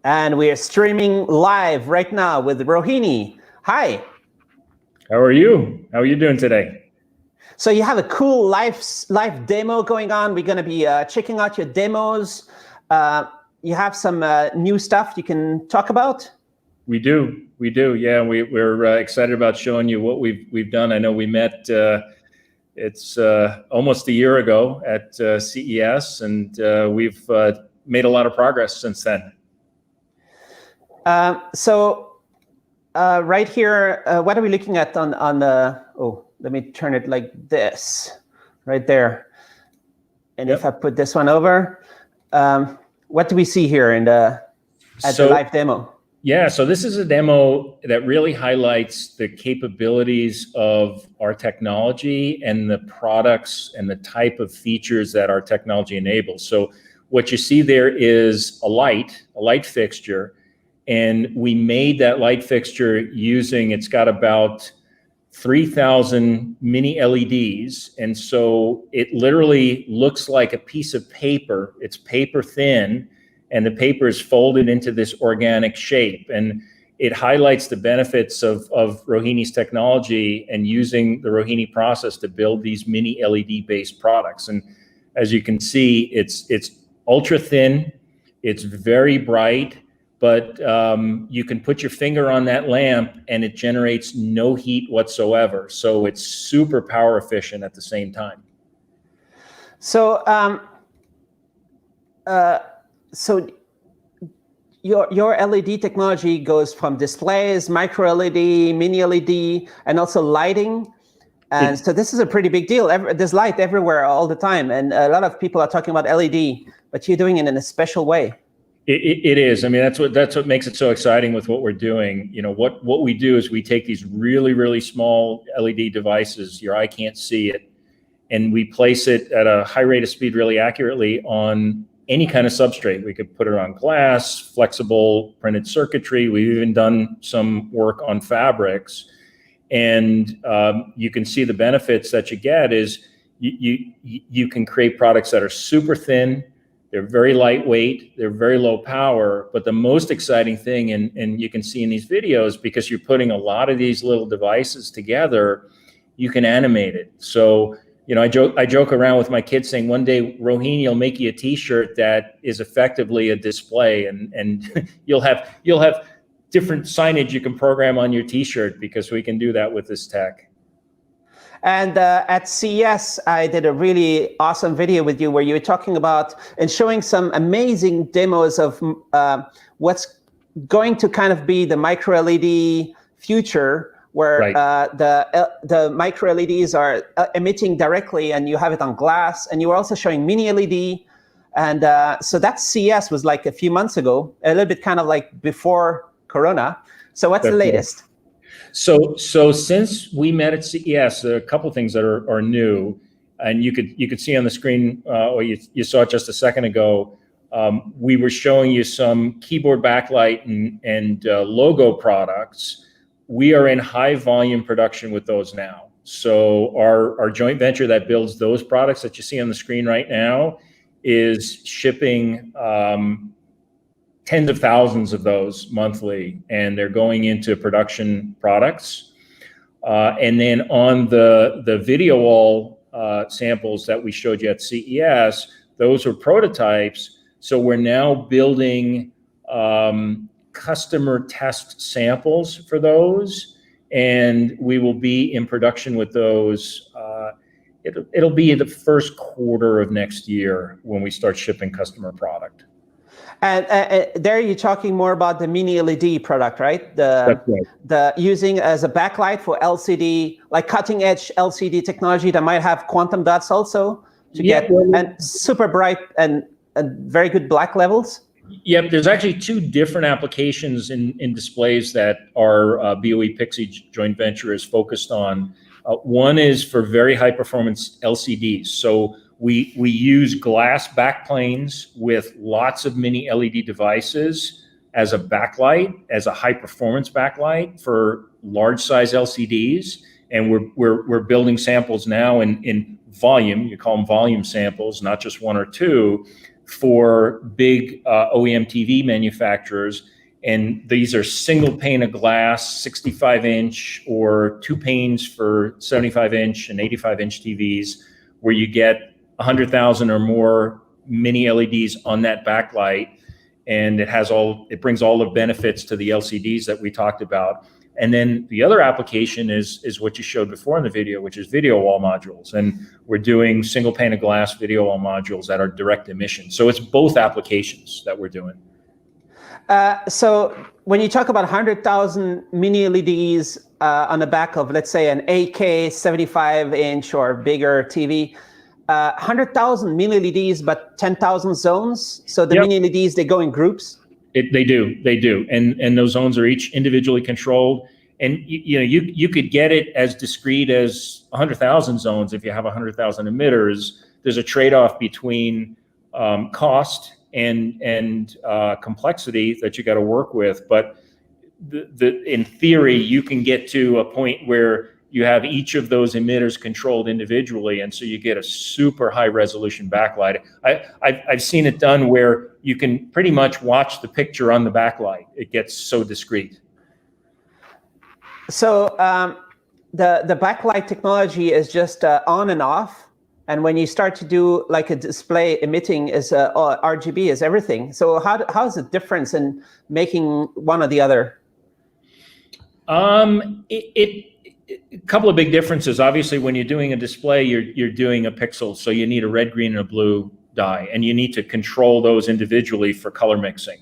And we are streaming live right now with Rohinni. Hi. How are you? How are you doing today? So you have a cool live demo going on. We're going to be checking out your demos. You have some new stuff you can talk about? We do. Yeah, we're excited about showing you what we've done. I know we met. It's almost a year ago at CES, and we've made a lot of progress since then. Right here, what are we looking at on the? Oh, let me turn it like this, right there. And Yep. if I put this one over, what do we see here in the live demo? Yeah, so this is a demo that really highlights the capabilities of our technology and the products and the type of features that our technology enables. So what you see there is a light fixture, and we made that light fixture using, it's got about 3,000 mini LEDs. And so it literally looks like a piece of paper. It's paper thin, and the paper is folded into this organic shape. And it highlights the benefits of Rohinni's technology and using the Rohinni process to build these mini LED based products. And as you can see, it's ultra thin, it's very bright, but you can put your finger on that lamp and it generates no heat whatsoever. So it's super power efficient at the same time. So, so your LED technology goes from displays, micro LED, mini LED, and also lighting. And so this is a pretty big deal. There's light everywhere all the time. And a lot of people are talking about LED, but you're doing it in a special way. It is. I mean, that's what makes it so exciting with what we're doing. You know, what we do is we take these really small LED devices, your eye can't see it, and we place it at a high rate of speed really accurately on any kind of substrate. We could put it on glass, flexible printed circuitry. We've even done some work on fabrics. And you can see the benefits that you get is you can create products that are super thin, they're very lightweight, they're very low power, but the most exciting thing, and you can see in these videos, because you're putting a lot of these little devices together, you can animate it. So, you know, I joke around with my kids saying one day Rohinni will make you a T-shirt that is effectively a display, and you'll have different signage you can program on your T-shirt because we can do that with this tech. And at CES, I did a really awesome video with you where you were talking about and showing some amazing demos of what's going to kind of be the micro LED future, where Right. The micro LEDs are emitting directly, and you have it on glass, and you were also showing mini LED. And so that CES was like a few months ago, a little bit kind of like before Corona. So what's the latest? So since we met at CES, there are a couple of things that are new, and you could see on the screen, or you saw it just a second ago. We were showing you some keyboard backlight and logo products. We are in high volume production with those now. So our joint venture that builds those products that you see on the screen right now is shipping tens of thousands of those monthly, and they're going into production products. And then on the video wall samples that we showed you at CES, those were prototypes. So we're now building customer test samples for those, and we will be in production with those. It'll be the first quarter of next year when we start shipping customer product. And there you're talking more about the mini LED product, right? That's right. The using as a backlight for LCD, like cutting edge LCD technology that might have quantum dots also to get and super bright and very good black levels. Yep, there's actually two different applications in displays that our BOE Pixie joint venture is focused on. One is for very high performance LCDs. So we use glass backplanes with lots of mini LED devices as a backlight, as a high performance backlight for large size LCDs. And we're building samples now in volume, you call them volume samples, not just one or two, for big OEM TV manufacturers. And these are single pane of glass, 65-inch, or 2 panes for 75-inch and 85-inch TVs, where you get 100,000 or more mini LEDs on that backlight. And it brings all the benefits to the LCDs that we talked about. And then the other application is what you showed before in the video, which is video wall modules. And we're doing single pane of glass video wall modules that are direct emission. So it's both applications that we're doing. So when you talk about 100,000 mini LEDs on the back of, let's say, an 8K 75-inch or bigger TV, 100,000 mini LEDs, but 10,000 zones. So the mini LEDs, they go in groups. They do, and those zones are each individually controlled. And you could get it as discrete as 100,000 zones if you have 100,000 emitters. There's a trade-off between cost and complexity that you got to work with. But in theory, you can get to a point where you have each of those emitters controlled individually, and so you get a super high resolution backlight. I've seen it done where you can pretty much watch the picture on the backlight. It gets so discrete. So the backlight technology is just on and off, and when you start to do like a display emitting is RGB is everything. So how is the difference in making one or the other? A couple of big differences. Obviously, when you're doing a display, you're doing a pixel, so you need a red, green, and a blue dye, and you need to control those individually for color mixing.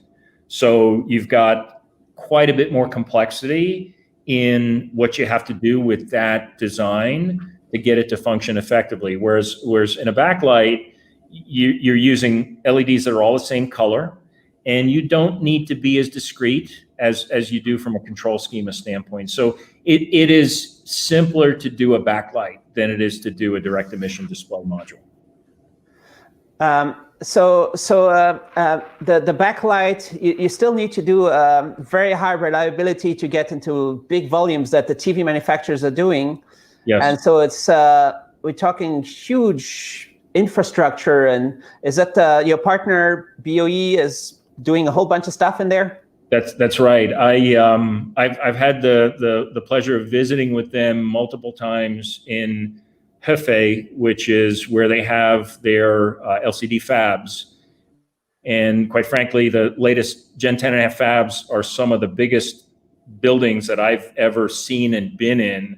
So you've got quite a bit more complexity in what you have to do with that design to get it to function effectively. Whereas in a backlight, you're using LEDs that are all the same color, and you don't need to be as discrete as you do from a control schema standpoint. So it is simpler to do a backlight than it is to do a direct emission display module. So the backlight, you still need to do very high reliability to get into big volumes that the TV manufacturers are doing. Yes. And so it's we're talking huge infrastructure. And is that your partner BOE is doing a whole bunch of stuff in there? That's right. I've had the pleasure of visiting with them multiple times in Hefei, which is where they have their LCD fabs. And quite frankly, the latest Gen 10.5 fabs are some of the biggest buildings that I've ever seen and been in.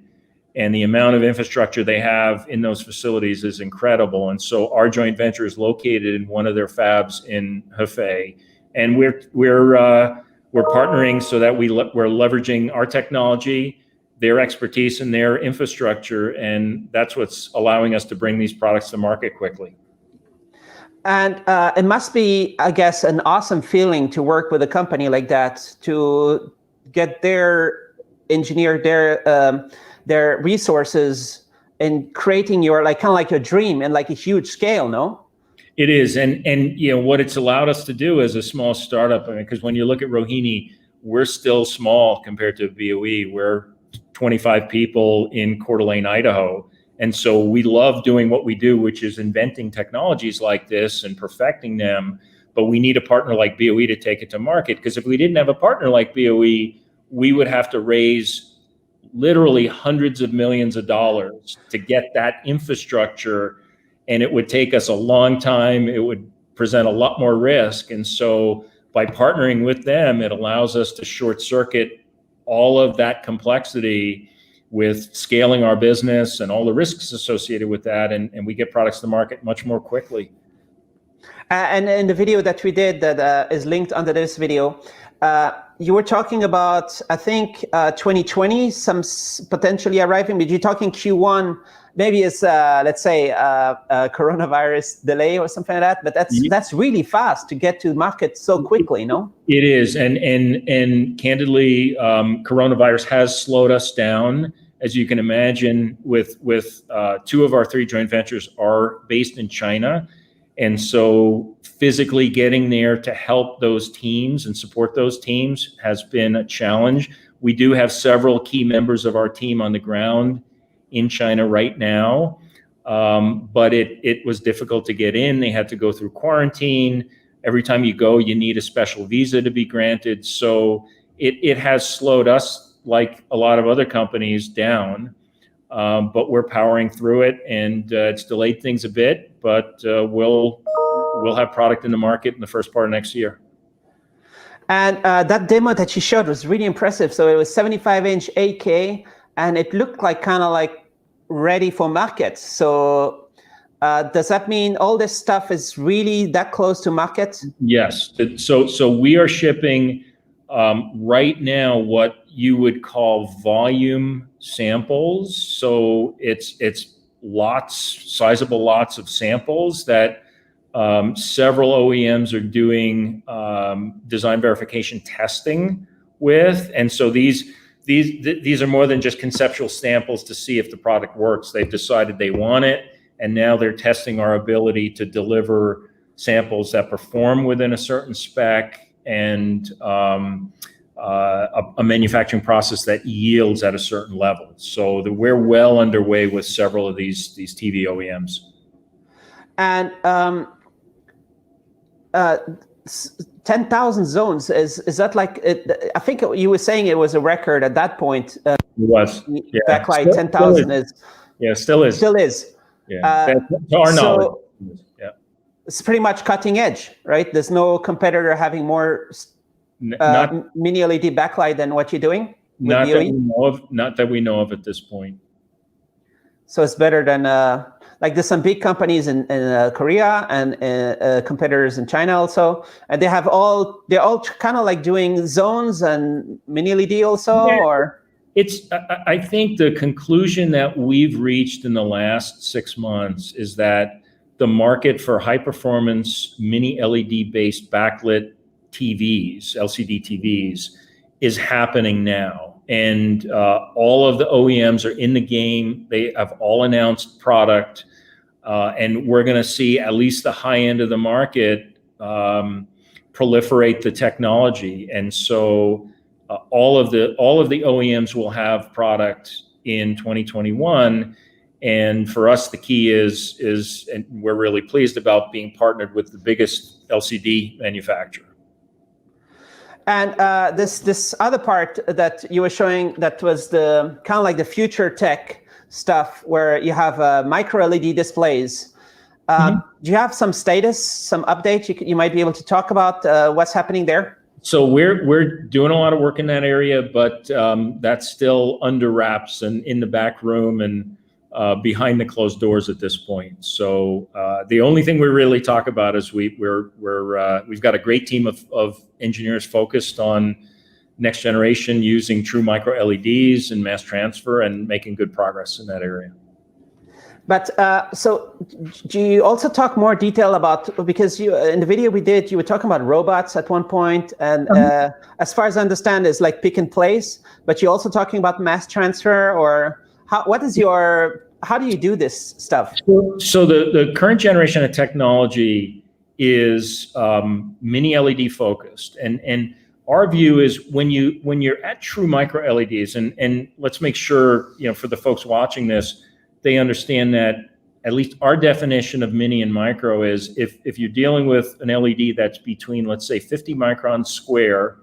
And the amount of infrastructure they have in those facilities is incredible. And so our joint venture is located in one of their fabs in Hefei. And we're partnering so that we're leveraging our technology, their expertise, and their infrastructure, and that's what's allowing us to bring these products to market quickly. And it must be, I guess, an awesome feeling to work with a company like that, to get their engineer, their resources in creating your kind of like your dream in like a huge scale, no? It is, and what it's allowed us to do as a small startup, because when you look at Rohinni, we're still small compared to BOE. We're 25 people in Coeur d'Alene, Idaho, and so we love doing what we do, which is inventing technologies like this and perfecting them. But we need a partner like BOE to take it to market, because if we didn't have a partner like BOE, we would have to raise literally hundreds of millions of dollars to get that infrastructure. And it would take us a long time. It would present a lot more risk. And so by partnering with them, it allows us to short circuit all of that complexity with scaling our business and all the risks associated with that. And we get products to market much more quickly. And in the video that we did that is linked under this video, you were talking about, I think, 2020, some potentially arriving, but you're talking Q1. Maybe it's, let's say, a coronavirus delay or something like that, but that's really fast to get to market so quickly, no? It is, and candidly, coronavirus has slowed us down. As you can imagine, with 2 of our 3 joint ventures are based in China, and so physically getting there to help those teams and support those teams has been a challenge. We do have several key members of our team on the ground in China right now. but it was difficult to get in. They had to go through quarantine. Every time you go, you need a special visa to be granted. So it has slowed us, like a lot of other companies, down. But we're powering through it, and it's delayed things a bit, but we'll have product in the market in the first part of next year. And that demo that you showed was really impressive. So it was 75-inch 8K, and it looked like kind of like ready for market. So does that mean all this stuff is really that close to market? Yes. So we are shipping right now what you would call volume samples. So it's sizable lots of samples that several OEMs are doing design verification testing with. And so these are more than just conceptual samples to see if the product works. They've decided they want it, and now they're testing our ability to deliver samples that perform within a certain spec and a manufacturing process that yields at a certain level. So we're well underway with several of these TV OEMs. And 10,000 zones, is that like, I think you were saying it was a record at that point. It was. Yeah. Backlight 10,000 is. Yeah, still is. Still is. Yeah, to our knowledge. Yeah. It's pretty much cutting edge, right? There's no competitor having more mini LED backlight than what you're doing? Not that we know of at this point. So it's better than, like there's some big companies in Korea and competitors in China also, and they're all kind of like doing zones and mini LED also, yeah. Or? I think the conclusion that we've reached in the last 6 months is that the market for high performance mini LED based backlit TVs, LCD TVs, is happening now. And all of the OEMs are in the game. They have all announced product. And we're going to see at least the high end of the market proliferate the technology. And so all of the OEMs will have product in 2021. And for us, the key is, and we're really pleased about being partnered with the biggest LCD manufacturer. And this other part that you were showing, that was the kind of like the future tech stuff, where you have micro LED displays. Do you have some status, some updates you might be able to talk about what's happening there? So we're doing a lot of work in that area, but that's still under wraps and in the back room and behind the closed doors at this point. So the only thing we really talk about is we've got a great team of engineers focused on next generation using true micro LEDs and mass transfer and making good progress in that area. But so do you also talk more detail about, because you in the video we did, you were talking about robots at one point, and as far as I understand, it's like pick and place, but you're also talking about mass transfer, or how do you do this stuff? So the current generation of technology is mini LED focused, and our view is when you're at true micro LEDs, and let's make sure, for the folks watching this, they understand that at least our definition of mini and micro is if you're dealing with an LED that's between, let's say, 50 microns square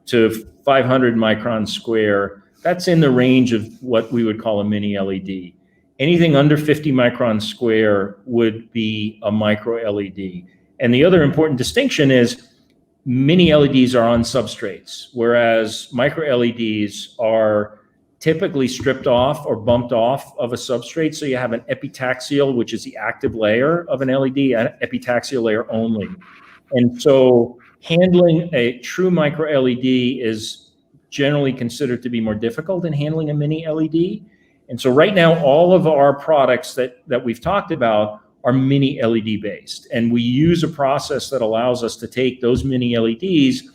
to 500 microns square, that's in the range of what we would call a mini LED. Anything under 50 microns square would be a micro LED. And the other important distinction is mini LEDs are on substrates, whereas micro LEDs are typically stripped off or bumped off of a substrate. So you have an epitaxial, which is the active layer of an LED, an epitaxial layer only. And so handling a true micro LED is generally considered to be more difficult than handling a mini LED. And so right now, all of our products that we've talked about are mini LED based. And we use a process that allows us to take those mini LEDs,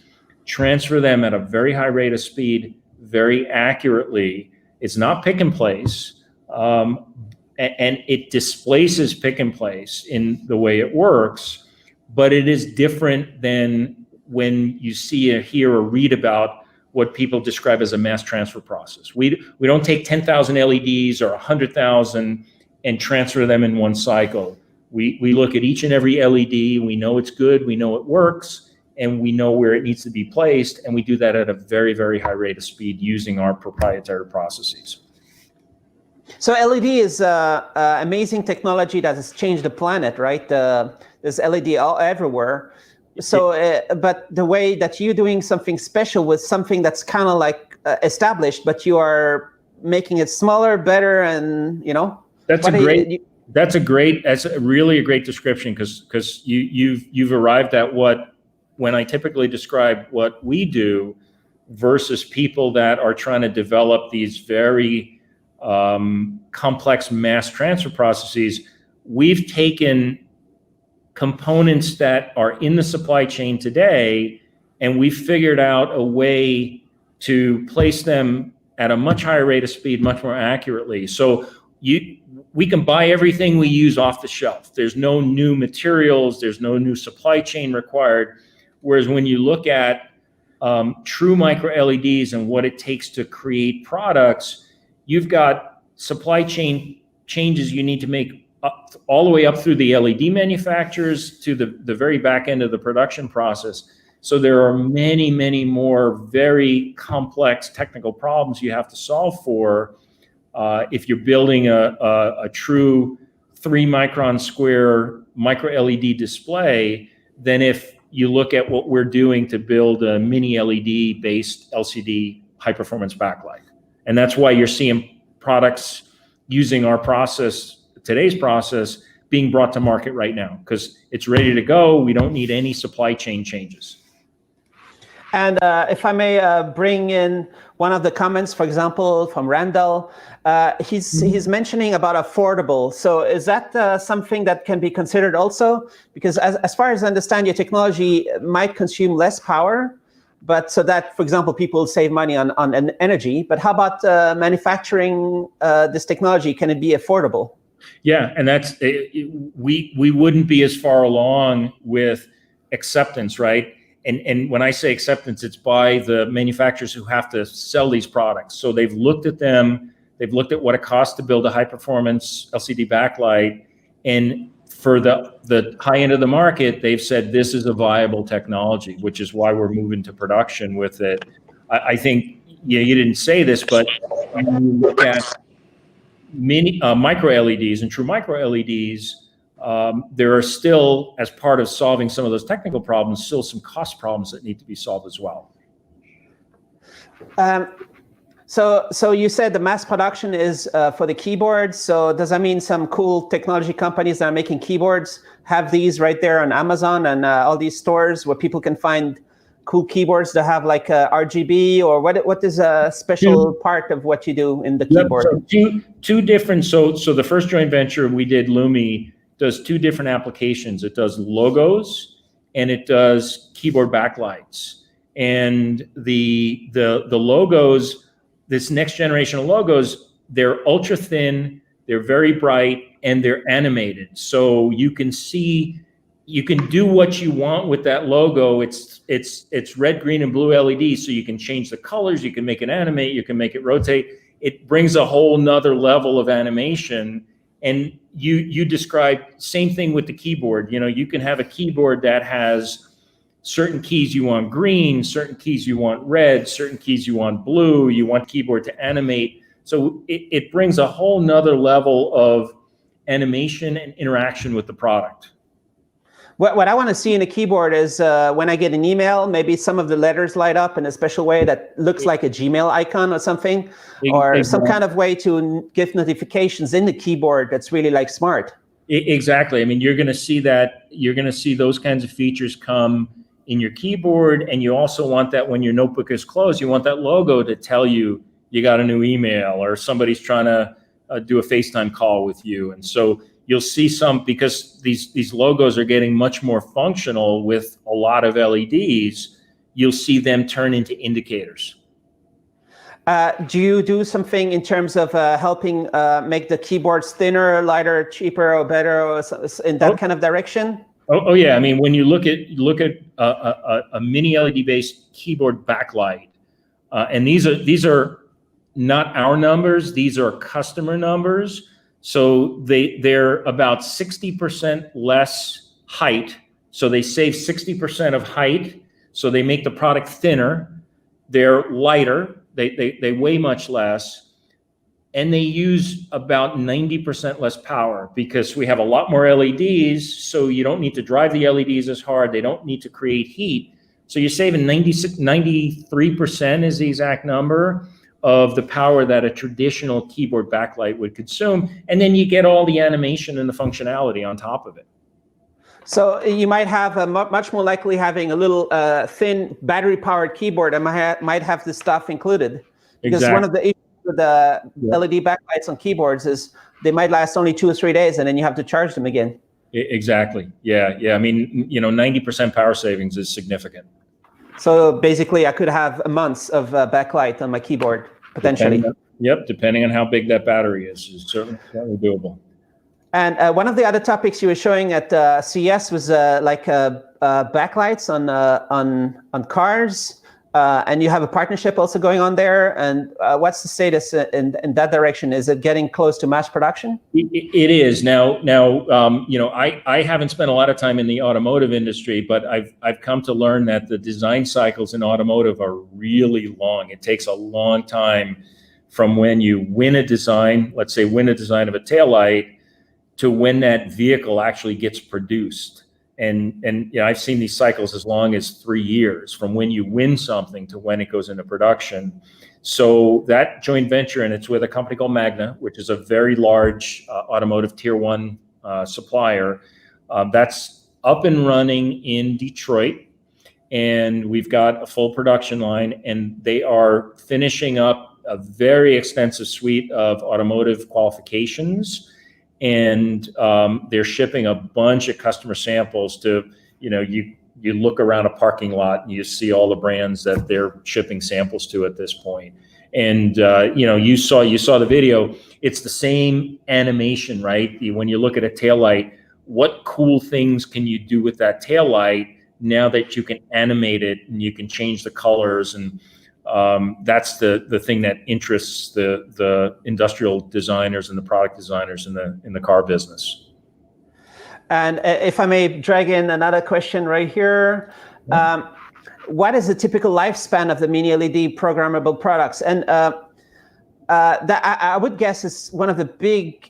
transfer them at a very high rate of speed, very accurately. It's not pick and place, and it displaces pick and place in the way it works, but it is different than when you see or hear or read about what people describe as a mass transfer process. We don't take 10,000 LEDs or 100,000 and transfer them in one cycle. We look at each and every LED, we know it's good, we know it works, and we know where it needs to be placed, and we do that at a very, very high rate of speed using our proprietary processes. So LED is amazing technology that has changed the planet, right? There's LED all everywhere. So, but the way that you're doing something special with something that's kind of like established, but you are making it smaller, better, and That's really a great description, because you've arrived at when I typically describe what we do versus people that are trying to develop these very complex mass transfer processes. We've taken components that are in the supply chain today, and we've figured out a way to place them at a much higher rate of speed, much more accurately. So we can buy everything we use off the shelf. There's no new materials, there's no new supply chain required. Whereas when you look at true micro LEDs and what it takes to create products, you've got supply chain changes you need to make all the way up through the LED manufacturers to the very back end of the production process. So there are many, many more very complex technical problems you have to solve for if you're building a true 3-micron square micro LED display than if you look at what we're doing to build a mini LED based LCD high performance backlight. And that's why you're seeing products using our process, today's process, being brought to market right now, because it's ready to go. We don't need any supply chain changes. And if I may bring in one of the comments, for example, from Randall, he's mentioning about affordable. So is that something that can be considered also? Because as far as I understand, your technology might consume less power, but so that, for example, people save money on energy. But how about manufacturing this technology? Can it be affordable? Yeah, and that's we wouldn't be as far along with acceptance, right? And when I say acceptance, it's by the manufacturers who have to sell these products. So they've looked at them, they've looked at what it costs to build a high performance LCD backlight, and for the high end of the market, they've said this is a viable technology, which is why we're moving to production with it. I think, you didn't say this, but when you look at micro LEDs and true micro LEDs, there are still, as part of solving some of those technical problems, still some cost problems that need to be solved as well. So you said the mass production is for the keyboards. So does that mean some cool technology companies that are making keyboards have these right there on Amazon and all these stores where people can find cool keyboards that have like RGB, or what is a special part of what you do in the keyboard? So two different. So the first joint venture we did, Lumi, does two different applications. It does logos and it does keyboard backlights. And the logos, this next generation of logos, they're ultra thin, they're very bright, and they're animated. So you can see, you can do what you want with that logo. It's red, green, and blue LEDs, so you can change the colors, you can make it animate, you can make it rotate. It brings a whole nother level of animation. And you described same thing with the keyboard. You can have a keyboard that has certain keys you want green, certain keys you want red, certain keys you want blue, you want keyboard to animate. So it brings a whole nother level of animation and interaction with the product. What I want to see in a keyboard is when I get an email, maybe some of the letters light up in a special way that looks like a Gmail icon or something, or some kind of way to give notifications in the keyboard that's really like smart. Exactly. I mean, you're going to see that, you're going to see those kinds of features come in your keyboard, and you also want that when your notebook is closed, you want that logo to tell you you got a new email or somebody's trying to do a FaceTime call with you. And so you'll see some, because these logos are getting much more functional with a lot of LEDs, you'll see them turn into indicators. Do you do something in terms of helping make the keyboards thinner, lighter, cheaper, or better, or in that kind of direction? Oh yeah, I mean, when you look at a mini LED based keyboard backlight, and these are not our numbers, these are customer numbers. So they're about 60% less height. So they save 60% of height. So they make the product thinner. They're lighter. They weigh much less. And they use about 90% less power because we have a lot more LEDs. So you don't need to drive the LEDs as hard. They don't need to create heat. So you're saving 93% is the exact number of the power that a traditional keyboard backlight would consume. And then you get all the animation and the functionality on top of it. So you might have much more likely having a little thin battery-powered keyboard and might have this stuff included. Because one of the issues with the LED backlights on keyboards is they might last only 2 or 3 days, and then you have to charge them again. Exactly. Yeah. I mean, 90% power savings is significant. So basically, I could have months of backlight on my keyboard potentially. Depending on how big that battery is, it's certainly doable. And one of the other topics you were showing at CES was backlights on cars, and you have a partnership also going on there. And what's the status in that direction? Is it getting close to mass production? It is now. I haven't spent a lot of time in the automotive industry, but I've come to learn that the design cycles in automotive are really long. It takes a long time from when you win a design, let's say win a design of a taillight, to when that vehicle actually gets produced. And I've seen these cycles as long as 3 years from when you win something to when it goes into production. So that joint venture, and it's with a company called Magna, which is a very large automotive tier 1 supplier, that's up and running in Detroit. And we've got a full production line, and they are finishing up a very extensive suite of automotive qualifications. And they're shipping a bunch of customer samples to, you look around a parking lot and you see all the brands that they're shipping samples to at this point. And, you saw the video, it's the same animation, right? When you look at a taillight, what cool things can you do with that taillight now that you can animate it and you can change the colors? And that's the thing that interests the industrial designers and the product designers in the car business. And if I may drag in another question right here, what is the typical lifespan of the mini-LED programmable products? And that I would guess is one of the big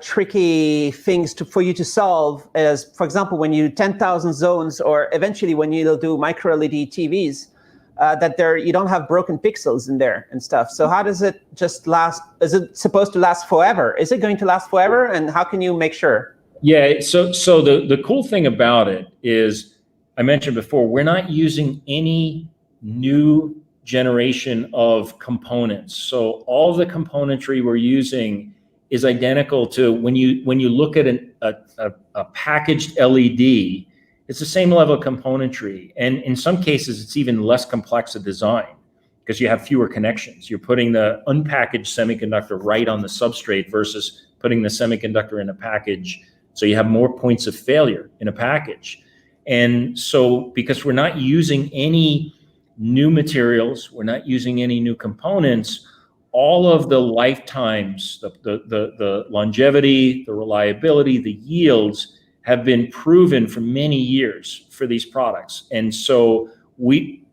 tricky things for you to solve is, for example, when you 10,000 zones, or eventually when you'll do micro-LED TVs, that you don't have broken pixels in there and stuff. So how does it just last? Is it supposed to last forever? Is it going to last forever? And how can you make sure? Yeah, so the cool thing about it is, I mentioned before, we're not using any new generation of components. So all the componentry we're using is identical to when you look at a packaged LED. It's the same level of componentry. And in some cases, it's even less complex a design because you have fewer connections. You're putting the unpackaged semiconductor right on the substrate versus putting the semiconductor in a package. So you have more points of failure in a package. And so because we're not using any new materials, we're not using any new components, all of the lifetimes, the longevity, the reliability, the yields have been proven for many years for these products. And so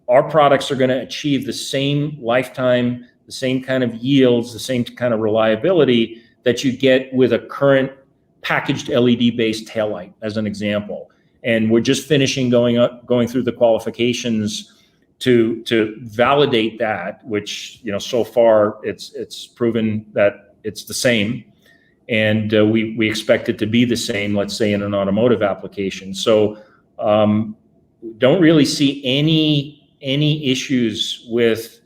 our products are going to achieve the same lifetime, the same kind of yields, the same kind of reliability that you get with a current packaged LED-based taillight, as an example. And we're just finishing going through the qualifications to validate that, which, so far it's proven that it's the same. And we expect it to be the same, let's say, in an automotive application. So don't really see any issues with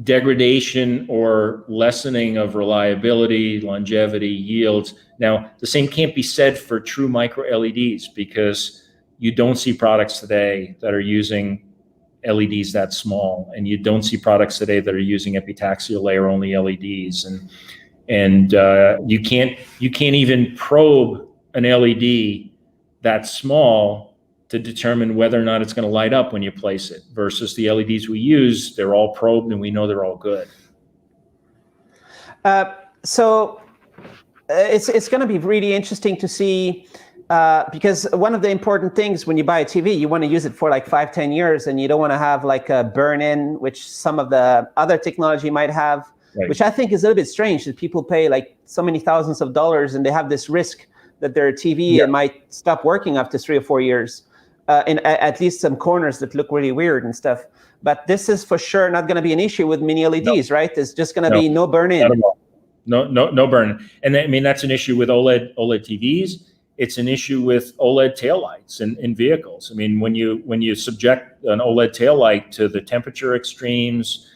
degradation or lessening of reliability, longevity, yields. Now, the same can't be said for true micro LEDs, because you don't see products today that are using LEDs that small, and you don't see products today that are using epitaxial layer only LEDs, and you can't even probe an LED that small to determine whether or not it's going to light up when you place it, versus the LEDs we use, they're all probed and we know they're all good. So it's going to be really interesting to see, because one of the important things when you buy a TV, you want to use it for like 5-10 years, and you don't want to have like a burn-in, which some of the other technology might have, Right. which I think is a little bit strange that people pay like so many thousands of dollars and they have this risk that their TV might stop working after 3 or 4 years, in at least some corners that look really weird and stuff. But this is for sure not going to be an issue with mini LEDs, right? There's just going to be no burn-in. No burn. And I mean, that's an issue with OLED TVs. It's an issue with OLED taillights in vehicles. I mean, when you subject an OLED taillight to the temperature extremes,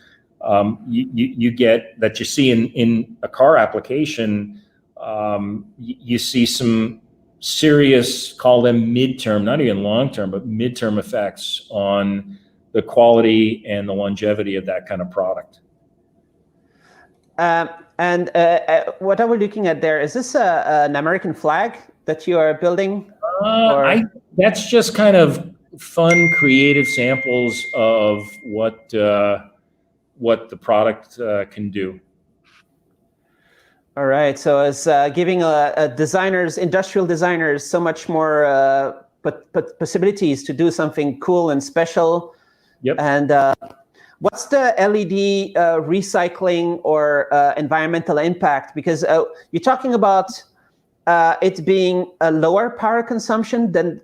you get that you see in a car application, you see some serious, call them midterm, not even long-term, but midterm effects on the quality and the longevity of that kind of product. And what are we looking at there? Is this an American flag that you are building? That's just kind of fun, creative samples of what the product can do. All right, so it's giving industrial designers, so much more possibilities to do something cool and special. Yep. And what's the LED recycling or environmental impact? Because you're talking about it being a lower power consumption than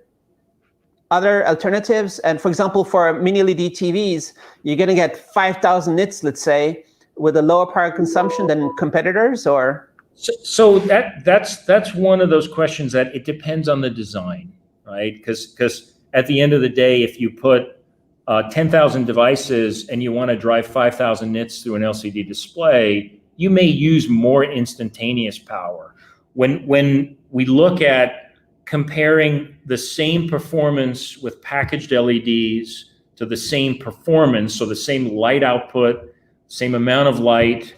other alternatives. And for example, for mini LED TVs, you're going to get 5,000 nits, let's say, with a lower power consumption than competitors, or? So that's one of those questions that it depends on the design, right? Because at the end of the day, if you put 10,000 devices and you want to drive 5,000 nits through an LCD display, you may use more instantaneous power. When we look at comparing the same performance with packaged LEDs to the same performance, so the same light output, same amount of light,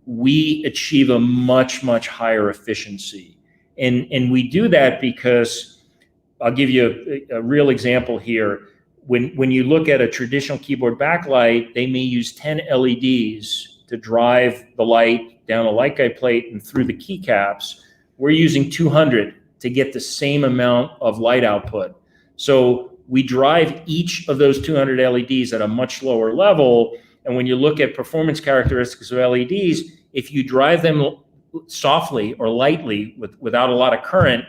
we achieve a much higher efficiency. And we do that because, I'll give you a real example here. When you look at a traditional keyboard backlight, they may use 10 LEDs to drive the light down a light guide plate and through the keycaps. We're using 200 to get the same amount of light output. So we drive each of those 200 LEDs at a much lower level. And when you look at performance characteristics of LEDs, if you drive them softly or lightly without a lot of current,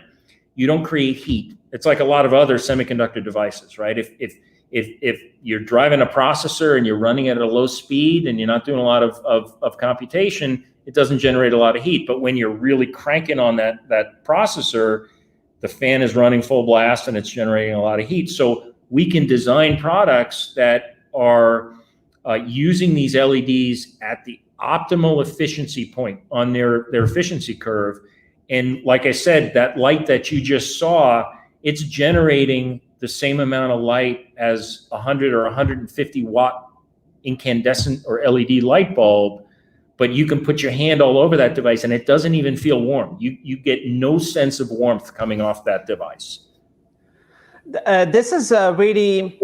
you don't create heat. It's like a lot of other semiconductor devices, right? If you're driving a processor and you're running at a low speed and you're not doing a lot of computation, it doesn't generate a lot of heat. But when you're really cranking on that processor, the fan is running full blast and it's generating a lot of heat. So we can design products that are using these LEDs at the optimal efficiency point on their efficiency curve. And like I said, that light that you just saw, it's generating the same amount of light as 100 or 150 watt incandescent or LED light bulb, but you can put your hand all over that device and it doesn't even feel warm. You get no sense of warmth coming off that device. This is really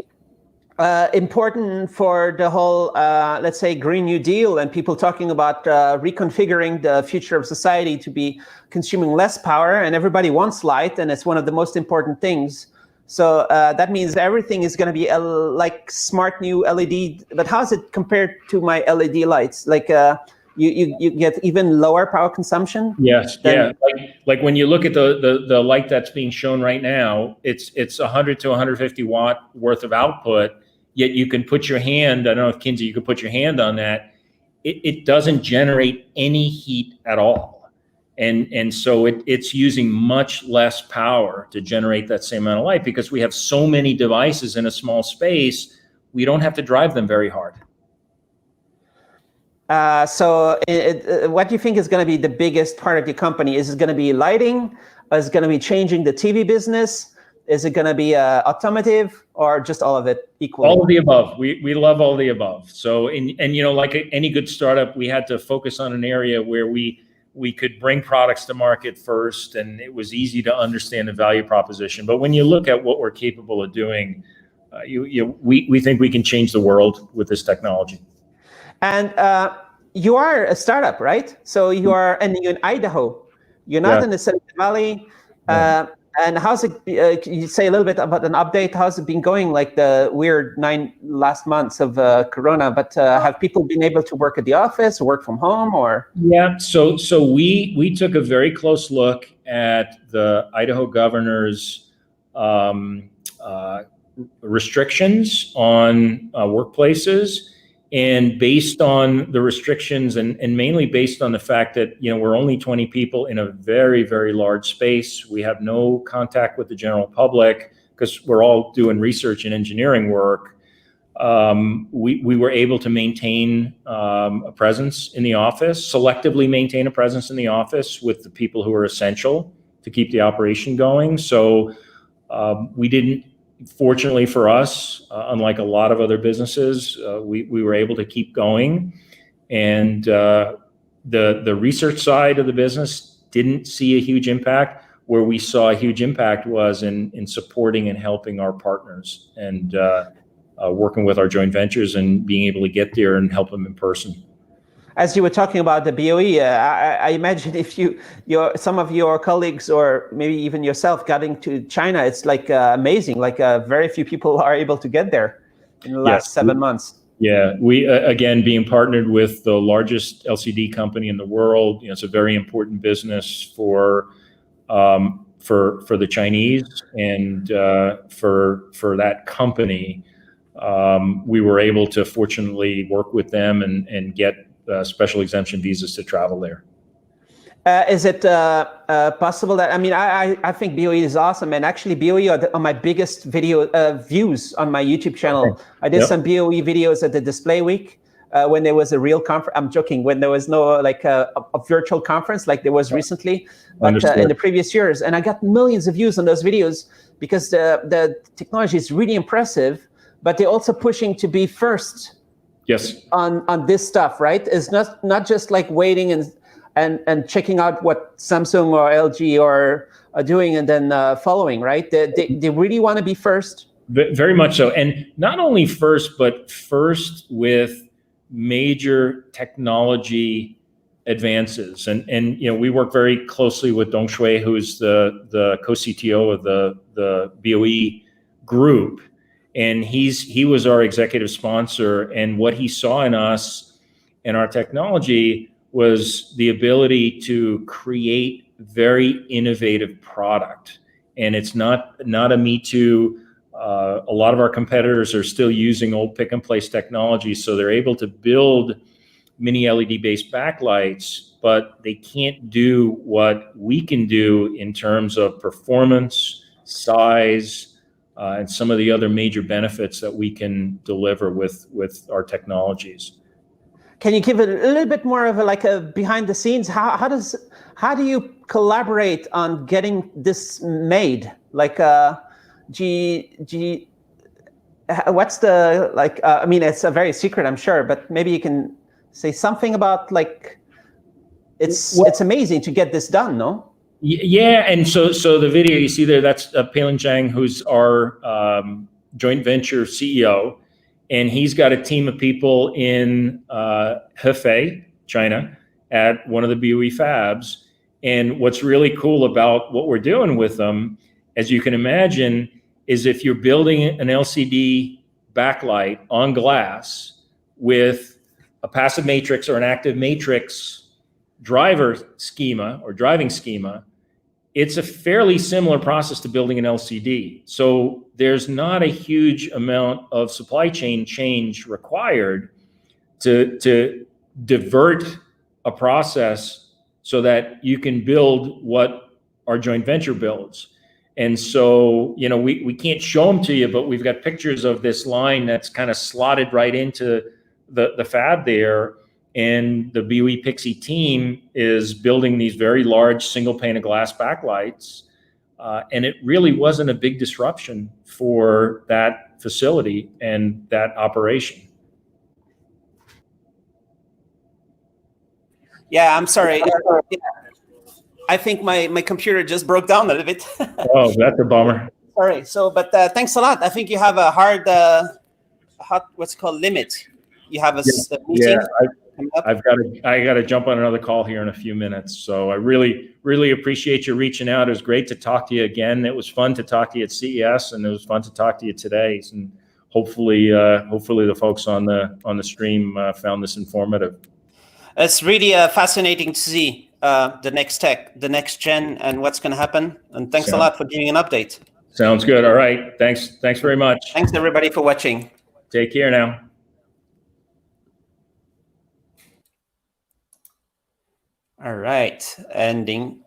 important for the whole, let's say, Green New Deal and people talking about reconfiguring the future of society to be consuming less power, and everybody wants light, and it's one of the most important things. So that means everything is going to be like smart new LED. But how is it compared to my LED lights? Like you get even lower power consumption? Yes, yeah. Like when you look at the light that's being shown right now, it's 100 to 150 watt worth of output. Yet you can put your hand, I don't know if Kinsey, you could put your hand on that. It doesn't generate any heat at all. And so it's using much less power to generate that same amount of light because we have so many devices in a small space, we don't have to drive them very hard. So what do you think is going to be the biggest part of your company? Is it going to be lighting? Is it going to be changing the TV business? Is it going to be automotive, or just all of it equally? All of the above. We love all the above. So, and you know, like any good startup, we had to focus on an area where we could bring products to market first, and it was easy to understand the value proposition. But when you look at what we're capable of doing, we think we can change the world with this technology. And you are a startup, right? So you are, and you're in Idaho. You're not in the Silicon Valley. And how's it? Can you say a little bit about an update? How's it been going? Like the weird 9 last months of Corona, but have people been able to work at the office, work from home, or? Yeah. So we took a very close look at the Idaho governor's restrictions on workplaces. And based on the restrictions and mainly based on the fact that, we're only 20 people in a very, very large space. We have no contact with the general public because we're all doing research and engineering work. We were able to maintain a presence in the office, selectively maintain a presence in the office with the people who are essential to keep the operation going. So we didn't, fortunately for us, unlike a lot of other businesses, we were able to keep going. And the research side of the business didn't see a huge impact. Where we saw a huge impact was in supporting and helping our partners and working with our joint ventures and being able to get there and help them in person. As you were talking about the BOE, I imagine if some of your colleagues or maybe even yourself got into China, it's like amazing. Like very few people are able to get there in the last 7 months. Yeah, we again being partnered with the largest LCD company in the world. It's a very important business for the Chinese and for that company. We were able to fortunately work with them and get special exemption visas to travel there. Is it possible that, I think BOE is awesome, and actually BOE are my biggest video views on my YouTube channel. Okay. I did some BOE videos at the Display Week when there was a real conference. I'm joking, when there was no like a virtual conference like there was recently, but in the previous years, and I got millions of views on those videos because the technology is really impressive, but they're also pushing to be first. Yes. On this stuff, right? It's not just like waiting and checking out what Samsung or LG are doing and then following, right? They really want to be first. Very much so, and not only first, but first with major technology advances. And we work very closely with Dong Shui, who's the co-CTO of the BOE group. And he was our executive sponsor, and what he saw in us and our technology was the ability to create very innovative product. And it's not a me too. A lot of our competitors are still using old pick and place technology, so they're able to build mini LED based backlights, but they can't do what we can do in terms of performance, size, and some of the other major benefits that we can deliver with our technologies. Can you give it a little bit more of a behind the scenes? How do you collaborate on getting this made? Like what's the it's a very secret, I'm sure, but maybe you can say something about it's amazing to get this done, no? Yeah, and so the video you see there, that's Peilin Zhang, who's our joint venture CEO, and he's got a team of people in Hefei, China, at one of the BOE fabs. And what's really cool about what we're doing with them, as you can imagine, is if you're building an LCD backlight on glass with a passive matrix or an active matrix driver schema or driving schema, it's a fairly similar process to building an LCD. So there's not a huge amount of supply chain change required to divert a process so that you can build what our joint venture builds. And so, we can't show them to you, but we've got pictures of this line that's kind of slotted right into the fab there. And the BOE Pixie team is building these very large single pane of glass backlights. And it really wasn't a big disruption for that facility and that operation. Yeah, I'm sorry. I think my computer just broke down a little bit. Oh, that's a bummer. Sorry. So, but thanks a lot. I think you have a hard, what's called limit. You have a meeting. I gotta jump on another call here in a few minutes. So I really appreciate you reaching out. It was great to talk to you again. It was fun to talk to you at CES, and it was fun to talk to you today. And hopefully the folks on the stream found this informative. It's really fascinating to see the next tech, the next gen, and what's going to happen. And thanks a lot for giving an update. Sounds good. All right. Thanks very much. Thanks everybody for watching. Take care now. All right, ending.